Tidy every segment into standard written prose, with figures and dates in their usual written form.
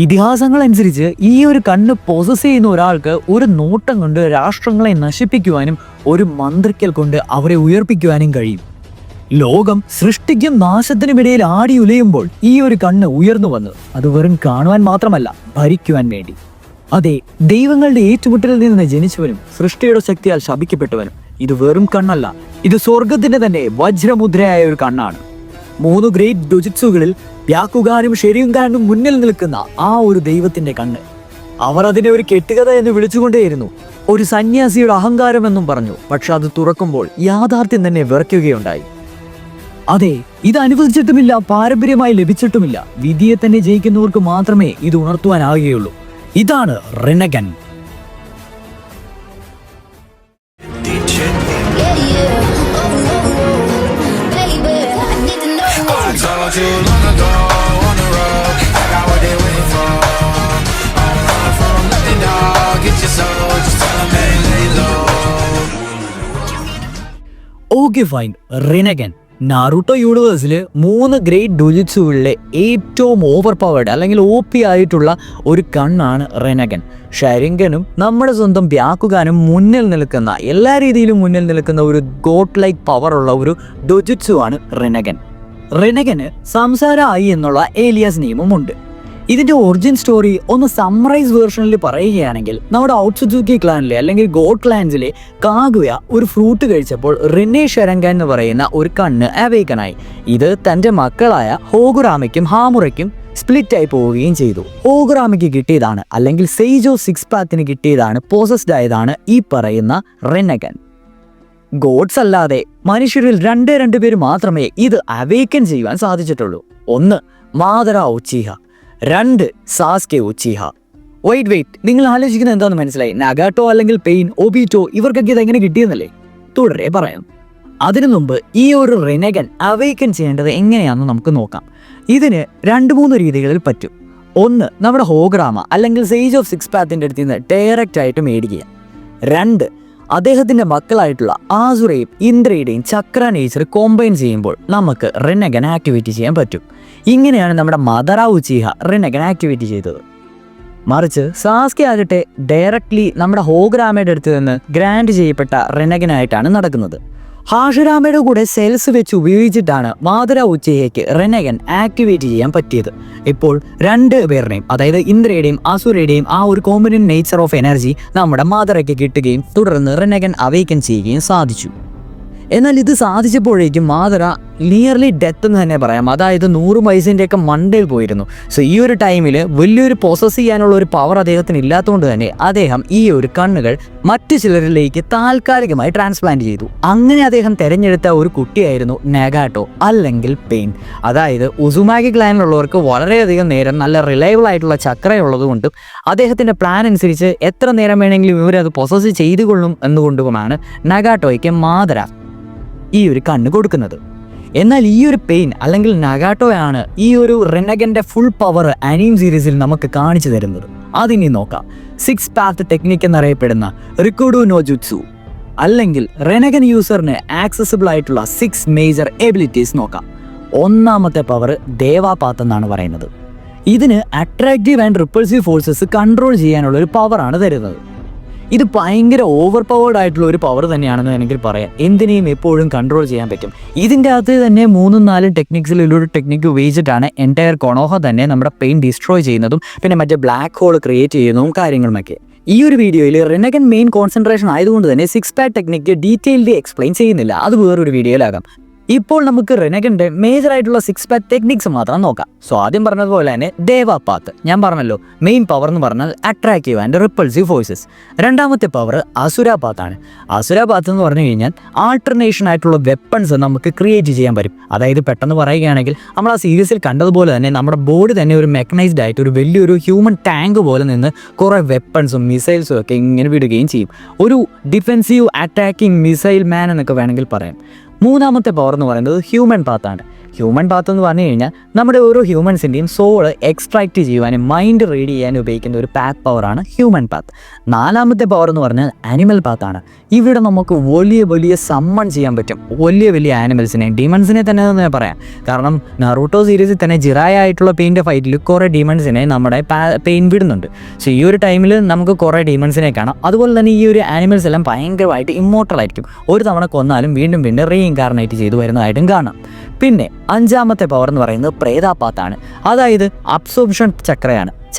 ഇതിഹാസങ്ങളനുസരിച്ച് ഈ ഒരു കണ്ണ് പൊസസ് ചെയ്യുന്ന ഒരാൾക്ക് ഒരു നോട്ടം കൊണ്ട് രാഷ്ട്രങ്ങളെ നശിപ്പിക്കുവാനും ഒരു മന്ത്രിക്കൽ കൊണ്ട് അവരെ ഉയർപ്പിക്കുവാനും കഴിയും. ലോകം സൃഷ്ടിക്കും നാശത്തിനുമിടയിൽ ആടി ഉലയുമ്പോൾ ഈ ഒരു കണ്ണ് ഉയർന്നു വന്നു. അത് വെറും കാണുവാൻ മാത്രമല്ല, ഭരിക്കുവാൻ വേണ്ടി. അതെ, ദൈവങ്ങളുടെ ഏറ്റുമുട്ടലിൽ നിന്ന് ജനിച്ചവനും സൃഷ്ടിയുടെ ശക്തിയാൽ ശപിക്കപ്പെട്ടവനും ഇത് വെറും കണ്ണല്ല, ഇത് സ്വർഗത്തിന്റെ തന്നെ വജ്രമുദ്രയായ ഒരു കണ്ണാണ്. 3 ഗ്രേറ്റ് ഡൊജിറ്റ്സുകളിൽ ബ്യാക്കുഗാനും ഷെരിയുഗാനും മുന്നിൽ നിൽക്കുന്ന ആ ഒരു ദൈവത്തിന്റെ കണ്ണ്. അവർ അതിനെ ഒരു കെട്ടുകഥ എന്ന് വിളിച്ചുകൊണ്ടേയിരുന്നു, ഒരു സന്യാസിയുടെ അഹങ്കാരം എന്നും പറഞ്ഞു. പക്ഷെ അത് തുറക്കുമ്പോൾ യാഥാർത്ഥ്യം തന്നെ വിറയ്ക്കുകയുണ്ടായി. അതെ, ഇത് അനുവദിച്ചിട്ടുമില്ല, പാരമ്പര്യമായി ലഭിച്ചിട്ടുമില്ല. വിധിയെ തന്നെ ജയിക്കുന്നവർക്ക് മാത്രമേ ഇത് ഉണർത്തുവാനാവുകയുള്ളൂ. ഇതാണ് Rinnegan. Okay fine, Rinnegan. Naruto യൂണിവേഴ്സില് 3 ഗ്രേറ്റ് ഡൊജിറ്റ്സുകളിലെ ഏറ്റവും ഓവർ പവേർഡ് അല്ലെങ്കിൽ OP ആയിട്ടുള്ള ഒരു കണ്ണാണ് റിനഗൻ. ഷെരിംഗനും നമ്മുടെ സ്വന്തം ബ്യാക്കുഗാനും മുന്നിൽ നിൽക്കുന്ന, എല്ലാ രീതിയിലും മുന്നിൽ നിൽക്കുന്ന ഒരു ഗോഡ് ലൈക്ക് പവർ ഉള്ള ഒരു ഡൊജിറ്റ്സു ആണ് റിനഗൻ. റിനഗന് സംസാര ഐ എന്നുള്ള ഏലിയാസ് നെയിമും ഉണ്ട്. ഇതിന്റെ ഒറിജിൻ സ്റ്റോറി ഒന്ന് സമ്മറൈസ് വേർഷനിൽ പറയുകയാണെങ്കിൽ, നമ്മുടെ ഔട്സുസുക്കി ക്ലാനിലെ അല്ലെങ്കിൽ ഗോഡ് ക്ലാൻസിലെ കാഗുയ ഒരു ഫ്രൂട്ട് കഴിച്ചപ്പോൾ റിനെ ഷെരംഗൻ എന്ന് പറയുന്ന ഒരു കണ്ണ് അവേക്കനായി. ഇത് തന്റെ മക്കളായ ഹോഗുറാമയ്ക്കും ഹാമുറയ്ക്കും സ്പ്ലിറ്റ് ആയി പോവുകയും ചെയ്തു. ഹോഗുറാമയ്ക്ക് കിട്ടിയതാണ്, അല്ലെങ്കിൽ സെയ്ജോ 6 പാത്തിന് കിട്ടിയതാണ്, പോസസ്ഡ് ആയതാണ് ഈ പറയുന്ന റിനഗൻ. ഗോഡ്സ് അല്ലാതെ മനുഷ്യരിൽ 2 പേര് മാത്രമേ ഇത് അവേക്കൻ ചെയ്യുവാൻ സാധിച്ചിട്ടുള്ളൂ. 1 മാദര ഉച്ചിഹ, 2 സാസ്കെ ഉച്ചിഹ. വെയിറ്റ്, നിങ്ങൾ ആലോചിക്കുന്നത് എന്താണെന്ന് മനസ്സിലായി? നഗാട്ടോ അല്ലെങ്കിൽ പെയിൻ, ഒബീറ്റോ ഇവർക്കൊക്കെ ഇത് എങ്ങനെ കിട്ടിയെന്നല്ലേ? തുടരെ പറയാം. അതിനു മുമ്പ് ഈ ഒരു റിനഗൻ അവേക്കൻ ചെയ്യേണ്ടത് എങ്ങനെയാണെന്ന് നമുക്ക് നോക്കാം. ഇതിന് 2-3 രീതികളിൽ പറ്റും. 1, നമ്മുടെ ഹോഗ്രാമ അല്ലെങ്കിൽ സെയ്ജ് ഓഫ് 6 പാത്തിന്റെ അടുത്ത് നിന്ന് ഡയറക്റ്റ് ആയിട്ട് മേടിക്കുക. 2, അദ്ദേഹത്തിന്റെ മക്കളായിട്ടുള്ള ആസുറയും ഇന്ദ്രയുടെയും ചക്ര നേച്ചർ കോമ്പൈൻ ചെയ്യുമ്പോൾ നമുക്ക് റിനഗൻ ആക്ടിവേറ്റ് ചെയ്യാൻ പറ്റും. ഇങ്ങനെയാണ് നമ്മുടെ മദറ ഉച്ചിഹ റിനഗൻ ആക്ടിവേറ്റ് ചെയ്തത്. മറിച്ച് സാസ്കെ ആകട്ടെ ഡയറക്ട്ലി നമ്മുടെ ഹോഗ്രാമയുടെ അടുത്ത് നിന്ന് ഗ്രാൻഡ് ചെയ്യപ്പെട്ട റിനഗനായിട്ടാണ് നടക്കുന്നത്. ഹാഷുരാമയുടെ കൂടെ സെൽസ് വെച്ച് ഉപയോഗിച്ചിട്ടാണ് മാദര ഉച്ചിഹയ്ക്ക് റിനഗൻ ആക്ടിവേറ്റ് ചെയ്യാൻ പറ്റിയത്. ഇപ്പോൾ 2 പേരുടെയും, അതായത് ഇന്ദ്രയുടെയും അസുരയുടെയും ആ ഒരു കോമ്പിനന്റ് നേച്ചർ ഓഫ് എനർജി നമ്മുടെ മാദരയ്ക്ക് കിട്ടുകയും തുടർന്ന് റിനഗൻ അവേക്കൻ ചെയ്യുകയും സാധിച്ചു. എന്നാൽ ഇത് സാധിച്ചപ്പോഴേക്കും മാദര നിയർലി ഡെത്ത് എന്ന് തന്നെ പറയാം. അതായത് 100 വയസ്സിൻ്റെയൊക്കെ മണ്ടയിൽ പോയിരുന്നു. സോ ഈ ഒരു ടൈമിൽ വലിയൊരു പ്രോസസ് ചെയ്യാനുള്ള ഒരു പവർ അദ്ദേഹത്തിന് ഇല്ലാത്തതുകൊണ്ട് തന്നെ അദ്ദേഹം ഈ ഒരു കണ്ണുകൾ മറ്റു ചിലരിലേക്ക് താൽക്കാലികമായി ട്രാൻസ്പ്ലാന്റ് ചെയ്തു. അങ്ങനെ അദ്ദേഹം തിരഞ്ഞെടുത്ത ഒരു കുട്ടിയായിരുന്നു നഗാട്ടോ അല്ലെങ്കിൽ പെയിൻ. അതായത് ഉസുമാഗി ക്ലാനിലുള്ളവർക്ക് വളരെയധികം നേരം നല്ല റിലയബിൾ ആയിട്ടുള്ള ചക്രയുള്ളത് കൊണ്ടും അദ്ദേഹത്തിൻ്റെ പ്ലാൻ അനുസരിച്ച് എത്ര നേരം വേണമെങ്കിലും ഇവരത് പ്രോസസ് ചെയ്തുകൊള്ളും എന്നുകൊണ്ടുമാണ് നഗാട്ടോയ്ക്ക് മാദര ഈ ഒരു കണ്ണ് കൊടുക്കുന്നത്. എന്നാൽ ഈ ഒരു പെയിൻ അല്ലെങ്കിൽ നഗാട്ടോയാണ് ഈ ഒരു റിനഗന്റെ ഫുൾ പവർ അനീം സീരീസിൽ നമുക്ക് കാണിച്ചു തരുന്നത്. അതിനി നോക്കാം. 6 പാത്ത് ടെക്നിക്ക് എന്നറിയപ്പെടുന്ന റിക്കോഡു നോ ജുത്സു അല്ലെങ്കിൽ റിനഗൻ യൂസറിന് ആക്സസിബിൾ ആയിട്ടുള്ള 6 മേജർ എബിലിറ്റീസ് നോക്കാം. 1ാമത്തെ പവർ ദേവാപാത്ത് എന്നാണ് പറയുന്നത്. ഇതിന് attractive and repulsive forces control ചെയ്യാനുള്ള ഒരു പവറാണ് തരുന്നത്. ഇത് ഭയങ്കര ഓവർ പവേർഡ് ആയിട്ടുള്ള ഒരു പവർ തന്നെയാണെന്ന് വേണമെങ്കിൽ പറയാം. എന്തിനേയും എപ്പോഴും കൺട്രോൾ ചെയ്യാൻ പറ്റും. ഇതിൻ്റെ അകത്ത് തന്നെ 3-4 ടെക്നിക്സിലൊരു ടെക്നിക്ക് ഉപയോഗിച്ചിട്ടാണ് എൻറ്റയർ കൊണോഹ തന്നെ നമ്മുടെ പെയിൻ ഡിസ്ട്രോയ് ചെയ്യുന്നതും പിന്നെ മറ്റേ ബ്ലാക്ക് ഹോൾ ക്രിയേറ്റ് ചെയ്യുന്നതും കാര്യങ്ങളുമൊക്കെ. ഈ ഒരു വീഡിയോയിൽ റിനഗൻ മെയിൻ കോൺസെൻട്രേഷൻ ആയതുകൊണ്ട് തന്നെ 6 പാത്ത് ടെക്നിക്ക് ഡീറ്റെയിൽഡി എക്സ്പ്ലെയിൻ ചെയ്യുന്നില്ല. അത് വേറൊരു വീഡിയോയിലാകാം. ഇപ്പോൾ നമുക്ക് റിനഗന്റെ മേജർ ആയിട്ടുള്ള 6 പാത്ത് ടെക്നിക്സ് മാത്രം നോക്കാം. സോ ആദ്യം പറഞ്ഞതുപോലെ തന്നെ ദേവാപാത്ത്, ഞാൻ പറഞ്ഞല്ലോ മെയിൻ പവർ എന്ന് പറഞ്ഞാൽ അട്രാക്റ്റീവ് ആൻഡ് റിപ്പൾസീവ് ഫോഴ്സസ്. 2ാമത്തെ പവർ അസുരാപാത്താണ്. അസുരാപാത്ത് എന്ന് പറഞ്ഞു കഴിഞ്ഞാൽ ആൾട്ടർനേഷൻ ആയിട്ടുള്ള വെപ്പൺസ് നമുക്ക് ക്രിയേറ്റ് ചെയ്യാൻ പറ്റും. അതായത് പെട്ടെന്ന് പറയുകയാണെങ്കിൽ നമ്മൾ ആ സീരീസിൽ കണ്ടതുപോലെ തന്നെ നമ്മുടെ ബോഡി തന്നെ ഒരു മെക്കനൈസ്ഡ് ആയിട്ട് ഒരു വലിയൊരു ഹ്യൂമൻ ടാങ്ക് പോലെ നിന്ന് കുറേ വെപ്പൺസും മിസൈൽസും ഒക്കെ ഇങ്ങനെ വിടുകയും ചെയ്യും. ഒരു ഡിഫെൻസീവ് അറ്റാക്കിംഗ് മിസൈൽ മാൻ എന്നൊക്കെ വേണമെങ്കിൽ പറയാം. 3ാമത്തെ പവർ എന്ന് പറയുന്നത് ഹ്യൂമൻ പാത്താണ്. ഹ്യൂമൻ പാത്ത് എന്ന് പറഞ്ഞു കഴിഞ്ഞാൽ നമ്മുടെ ഓരോ ഹ്യൂമൻസിൻ്റെയും സോള് എക്സ്ട്രാക്ട് ചെയ്യുവാനും മൈൻഡ് റീഡ് ചെയ്യാനും ഉപയോഗിക്കുന്ന ഒരു പാത്ത് പവറാണ് ഹ്യൂമൻ പാത്ത്. 4ാമത്തെ പവർ എന്ന് പറഞ്ഞാൽ ആനിമൽ പാത്താണ്. ഇവിടെ നമുക്ക് വലിയ വലിയ സമ്മൺ ചെയ്യാൻ പറ്റും വലിയ വലിയ ആനിമൽസിനെ, ഡീമൺസിനെ തന്നെ എന്ന് പറയാം. കാരണം നറൂട്ടോ സീരീസിൽ തന്നെ ജിറായ ആയിട്ടുള്ള പെയിൻ്റെ ഫൈറ്റിൽ കുറേ ഡീമൺസിനെ നമ്മുടെ പെയിൻ വിടുന്നുണ്ട്. സോ ഈ ഒരു ടൈമിൽ നമുക്ക് കുറേ ഡീമൺസിനെ കാണാം. അതുപോലെ തന്നെ ഈ ഒരു ആനിമൽസ് എല്ലാം ഭയങ്കരമായിട്ട് ഇമ്മോർട്ടൽ ആയിരിക്കും. ഒരു തവണ കൊന്നാലും വീണ്ടും വീണ്ടും റീഇൻകാർണേറ്റ് ചെയ്തു വരുന്നതായിട്ടും കാണാം. പിന്നെ 5ാമത്തെ പവർ എന്ന് പറയുന്നത് പ്രേതാപാത്താണ്. അതായത് അബ്സോർപ്ഷൻ ചക്രയാണ്.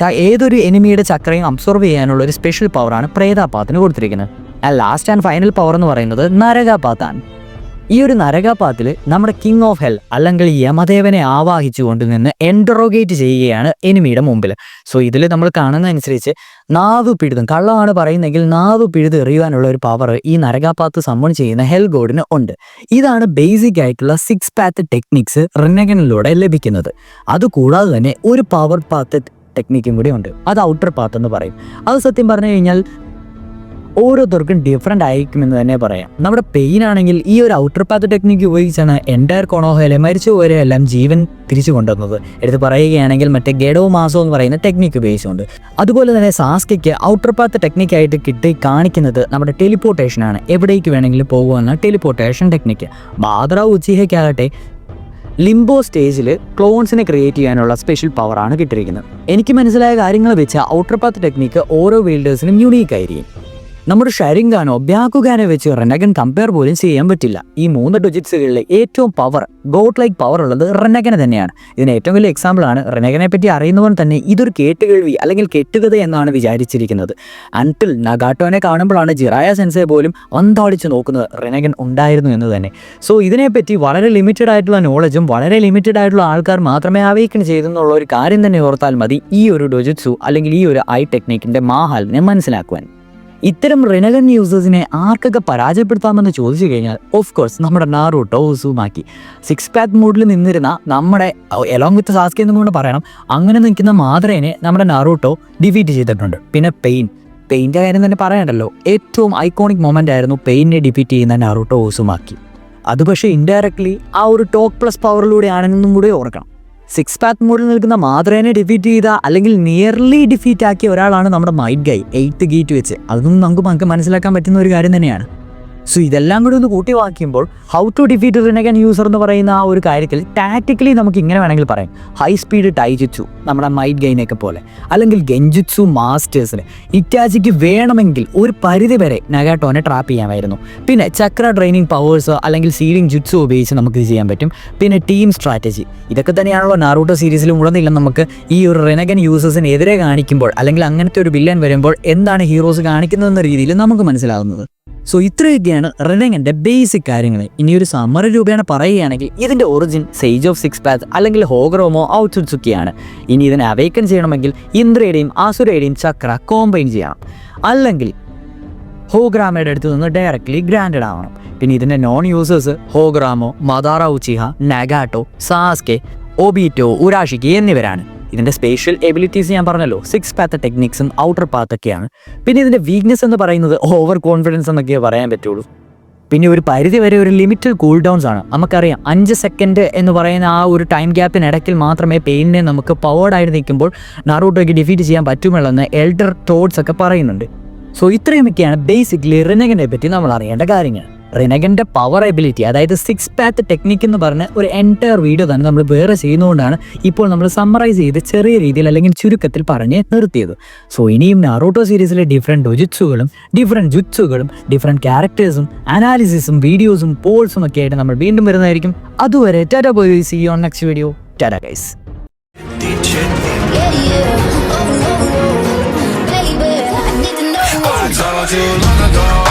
ഏതൊരു എനിമിയുടെ ചക്രയും അബ്സോർവ് ചെയ്യാനുള്ള ഒരു സ്പെഷ്യൽ പവറാണ് പ്രേതാപാത്തിന് കൊടുത്തിരിക്കുന്നത്. ലാസ്റ്റ് ആൻഡ് ഫൈനൽ പവർ എന്ന് പറയുന്നത് നരകാപാത്താണ്. ഈ ഒരു നരകാപാത്തിൽ നമ്മുടെ കിങ് ഓഫ് ഹെൽ അല്ലെങ്കിൽ യമദേവനെ ആവാഹിച്ചുകൊണ്ട് നിന്ന് എൻട്രോഗേറ്റ് ചെയ്യുകയാണ് എനിമിയുടെ മുമ്പിൽ. സോ ഇതിൽ നമ്മൾ കാണുന്നതനുസരിച്ച് നാവ് പിഴുതും, കള്ളമാണ് പറയുന്നെങ്കിൽ നാവ് പിഴുത് എറിയുവാനുള്ള ഒരു പവർ ഈ നരകാപാത്ത് സമ്മൺ ചെയ്യുന്ന ഹെൽ ഗോഡിന് ഉണ്ട്. ഇതാണ് ബേസിക് ആയിട്ടുള്ള 6 പാത്ത് ടെക്നിക്സ് റിനഗനിലൂടെ ലഭിക്കുന്നത്. അതുകൂടാതെ തന്നെ ഒരു പവർ പാത്ത് ടെക്നിക്കും കൂടി ഉണ്ട്. അത് ഔട്ടർ പാത്ത് എന്ന് പറയും. അത് സത്യം പറഞ്ഞു കഴിഞ്ഞാൽ ഓരോരുത്തർക്കും ഡിഫറെൻ്റ് ആയിരിക്കുമെന്ന് തന്നെ പറയാം. നമ്മുടെ പെയിൻ ആണെങ്കിൽ ഈ ഒരു ഔട്ടർ പാത്ത് ടെക്നിക്ക് ഉപയോഗിച്ചാണ് എൻ്റയർ കൊണോഹയിലെ മരിച്ചുപോരെല്ലാം ജീവൻ തിരിച്ചു കൊണ്ടുവന്നത്. എടുത്ത് പറയുകയാണെങ്കിൽ മറ്റേ ഗെഡോ മാസോ എന്ന് പറയുന്ന ടെക്നിക്ക് ഉപയോഗിച്ചുകൊണ്ട്. അതുപോലെ തന്നെ സാസ്കയ്ക്ക് ഔട്ടർ പാത്ത് ടെക്നിക്കായിട്ട് കിട്ടി കാണിക്കുന്നത് നമ്മുടെ ടെലിപ്പോർട്ടേഷനാണ്. എവിടേക്ക് വേണമെങ്കിലും പോകുമെന്ന ടെലിപ്പോർട്ടേഷൻ ടെക്നിക്ക്. ബാദ്ര ഉച്ചിഹയ്ക്കാകട്ടെ ലിംബോ സ്റ്റേജിൽ ക്ലോൺസിനെ ക്രിയേറ്റ് ചെയ്യാനുള്ള സ്പെഷ്യൽ പവറാണ് കിട്ടിയിരിക്കുന്നത്. എനിക്ക് മനസ്സിലായ കാര്യങ്ങൾ വെച്ച് ഔട്ടർ പാത്ത് ടെക്നിക്ക് ഓരോ വീൽഡേഴ്സിനും യുണീക്ക് ആയിരിക്കും. നമ്മുടെ ഷരിങ്കാനോ ബ്യാക്കുഗാനോ വെച്ച് റെനഗൻ കമ്പയർ പോലും ചെയ്യാൻ പറ്റില്ല. ഈ 3 ഡിജിറ്റ്സുകളിലെ ഏറ്റവും പവർ, ഗോഡ് ലൈക്ക് പവർ ഉള്ളത് റെനഗന് തന്നെയാണ്. ഇതിന് ഏറ്റവും വലിയ എക്സാമ്പിളാണ് റെനഗനെ പറ്റി അറിയുന്നവൻ തന്നെ ഇതൊരു കേട്ടുകേൾവി അല്ലെങ്കിൽ കെട്ടുകഥ എന്നാണ് വിചാരിച്ചിരിക്കുന്നത്. അൻടിൽ നഗാട്ടോനെ കാണുമ്പോഴാണ് ജിറായ സെൻസെ പോലും അന്താളിച്ച് നോക്കുന്നത് റെനഗൻ ഉണ്ടായിരുന്നു എന്ന് തന്നെ. സോ ഇതിനെപ്പറ്റി വളരെ ലിമിറ്റഡ് ആയിട്ടുള്ള നോളജും വളരെ ലിമിറ്റഡ് ആയിട്ടുള്ള ആൾക്കാർ മാത്രമേ അവേക്കൺ ചെയ്തെന്നുള്ള ഒരു കാര്യം തന്നെ ഓർത്താൽ മതി ഈ ഒരു ഡൊജിറ്റ്സു അല്ലെങ്കിൽ ഈ ഒരു ഐ ടെക്നിക്കിൻ്റെ മാഹാലിനെ മനസ്സിലാക്കുവാൻ. ഇത്തരം റിനഗൻ യൂസേഴ്സിനെ ആർക്കൊക്കെ പരാജയപ്പെടുത്താമെന്ന് ചോദിച്ചു കഴിഞ്ഞാൽ ഓഫ് കോഴ്സ് നമ്മുടെ നാറൂട്ടോ ഉസുമാക്കി 6 പാത്ത് മോഡിൽ നിന്നിരുന്ന നമ്മുടെ എലോങ് വിത്ത് സാസ്കെ എന്നും കൂടെ പറയണം, അങ്ങനെ നിൽക്കുന്ന മാദ്രേനെ നമ്മുടെ നാറൂട്ടോ ഡിഫീറ്റ് ചെയ്തിട്ടുണ്ട്. പിന്നെ പെയിൻ്റെ കാര്യം തന്നെ പറയണ്ടല്ലോ, ഏറ്റവും ഐക്കോണിക് മൊമെൻ്റ് ആയിരുന്നു പെയിനെ ഡിഫീറ്റ് ചെയ്യുന്ന നാറൂട്ടോ ഉസുമാക്കി. അത് പക്ഷേ ഇൻഡയറക്ട്ലി ആ ഒരു ടോക്ക് പ്ലസ് പവറിലൂടെ ആണെന്നും കൂടെ ഓർക്കണം. 6 പാത്ത് മോഡിൽ നിൽക്കുന്ന മാദ്രേനെ ഡിഫീറ്റ് ചെയ്ത അല്ലെങ്കിൽ നിയർലി ഡിഫീറ്റ് ആക്കിയ ഒരാളാണ് നമ്മുടെ മൈറ്റ് ഗൈ 8th ഗേറ്റ് വെച്ച്. അതൊന്നും നമുക്ക് മനസ്സിലാക്കാൻ പറ്റുന്ന ഒരു കാര്യം തന്നെയാണ്. സോ ഇതെല്ലാം കൂടി ഒന്ന് കൂട്ടി വായിക്കുമ്പോൾ ഹൗ ടു ഡിഫീറ്റ് റിനഗൻ യൂസർ എന്ന് പറയുന്ന ആ ഒരു കാര്യത്തിൽ ടാക്ടിക്കലി നമുക്ക് ഇങ്ങനെ വേണമെങ്കിൽ പറയാം. ഹൈ സ്പീഡ് ടൈജിറ്റ്സു നമ്മുടെ മൈറ്റ് ഗൈനൊക്കെ പോലെ, അല്ലെങ്കിൽ ഗെൻജുറ്റ്സു മാസ്റ്റേഴ്സിന് ഇറ്റാച്ചിക്ക് വേണമെങ്കിൽ ഒരു പരിധി വരെ നഗാട്ടോനെ ട്രാപ്പ് ചെയ്യാമായിരുന്നു. പിന്നെ ചക്ര ട്രെയിനിങ് പവേഴ്സ് അല്ലെങ്കിൽ സീലിംഗ് ജുറ്റ്സു ഉപയോഗിച്ച് നമുക്ക് ഇത് ചെയ്യാൻ പറ്റും. പിന്നെ ടീം സ്ട്രാറ്റജി, ഇതൊക്കെ തന്നെയാണല്ലോ നാറൂട്ടോ സീരീസിലും ഉടനീളം നമുക്ക് ഈ ഒരു റിനഗൻ യൂസേഴ്സിന് എതിരെ കാണിക്കുമ്പോൾ അല്ലെങ്കിൽ അങ്ങനത്തെ ഒരു വില്ലൻ വരുമ്പോൾ എന്താണ് ഹീറോസ് കാണിക്കുന്നതെന്ന രീതിയിൽ നമുക്ക് മനസ്സിലാകുന്നത്. സോ ഇത്രയൊക്കെയാണ് റിനഗൻ്റെ ബേസിക് കാര്യങ്ങൾ. ഇനിയൊരു സമ്മറി രൂപേണ പറയുകയാണെങ്കിൽ ഇതിൻ്റെ ഒറിജിൻ സേജ് ഓഫ് 6 പാത്ത് അല്ലെങ്കിൽ ഹോഗ്രോമോ ഔട്സുസുക്കിയാണ്. ഇനി ഇതിനെ അവേക്കൻ ചെയ്യണമെങ്കിൽ ഇന്ദ്രയുടെയും ആസുരയുടെയും ചക്ര കോമ്പൈൻ ചെയ്യണം, അല്ലെങ്കിൽ ഹോഗ്രാമയുടെ അടുത്ത് നിന്ന് ഡയറക്റ്റ്ലി ഗ്രാൻഡഡ് ആവണം. പിന്നെ ഇതിൻ്റെ നോൺ യൂസേഴ്സ് ഹോഗ്രാമോ, മദാറ ഉച്ചിഹ, നഗാട്ടോ, സാസ്കെ, ഒബീറ്റോ, ഉരാഷിക്കി എന്നിവരാണ്. ഇതിൻ്റെ സ്പെഷ്യൽ എബിലിറ്റീസ് ഞാൻ പറഞ്ഞല്ലോ 6 പാത്ത് ടെക്നിക്സും ഔട്ടർ പാത്തൊക്കെയാണ്. പിന്നെ ഇതിൻ്റെ വീക്ക്നെസ് എന്ന് പറയുന്നത് ഓവർ കോൺഫിഡൻസ് എന്നൊക്കെ പറയാൻ പറ്റുള്ളൂ. പിന്നെ ഒരു പരിധി വരെ ഒരു ലിമിറ്റഡ് കൂൾ ഡൗൺസ് ആണ്. നമുക്കറിയാം 5 സെക്കൻഡ് എന്ന് പറയുന്ന ആ ഒരു ടൈം ഗ്യാപ്പിനിടയ്ക്കിൽ മാത്രമേ പെയിനെ നമുക്ക് പവേർഡായിട്ട് നിൽക്കുമ്പോൾ നാറൂട്ടോയ്ക്ക് ഡിഫീറ്റ് ചെയ്യാൻ പറ്റുമുള്ളെന്ന് എൽഡർ ടോഡ്സ് ഒക്കെ പറയുന്നുണ്ട്. സോ ഇത്രയുമൊക്കെയാണ് ബേസിക്കലി റിനഗനെ പറ്റി നമ്മൾ അറിയേണ്ട കാര്യങ്ങൾ. റിനഗൻ്റെ പവർ എബിലിറ്റി, അതായത് 6 പാത്ത് ടെക്നിക്ക് എന്ന് പറഞ്ഞ ഒരു എൻറ്റയർ വീഡിയോ തന്നെ നമ്മൾ വേറെ ചെയ്യുന്നതുകൊണ്ടാണ് ഇപ്പോൾ നമ്മൾ സമ്മറൈസ് ചെയ്ത് ചെറിയ രീതിയിൽ അല്ലെങ്കിൽ ചുരുക്കത്തിൽ പറഞ്ഞ് നിർത്തിയത്. സോ ഇനിയും നാറൂട്ടോ സീരീസിലെ ഡിഫറെൻറ്റ് ഡൊജിറ്റ്സുകളും ഡിഫറെൻറ്റ് ജുറ്റ്സുകളും ഡിഫറെൻറ്റ് ക്യാരക്ടേഴ്സും അനാലിസിസും വീഡിയോസും പോൾസും ഒക്കെ ആയിട്ട് നമ്മൾ വീണ്ടും വരുന്നതായിരിക്കും. അതുവരെ tata bye, see you on next video. Tata guys. I told you long ago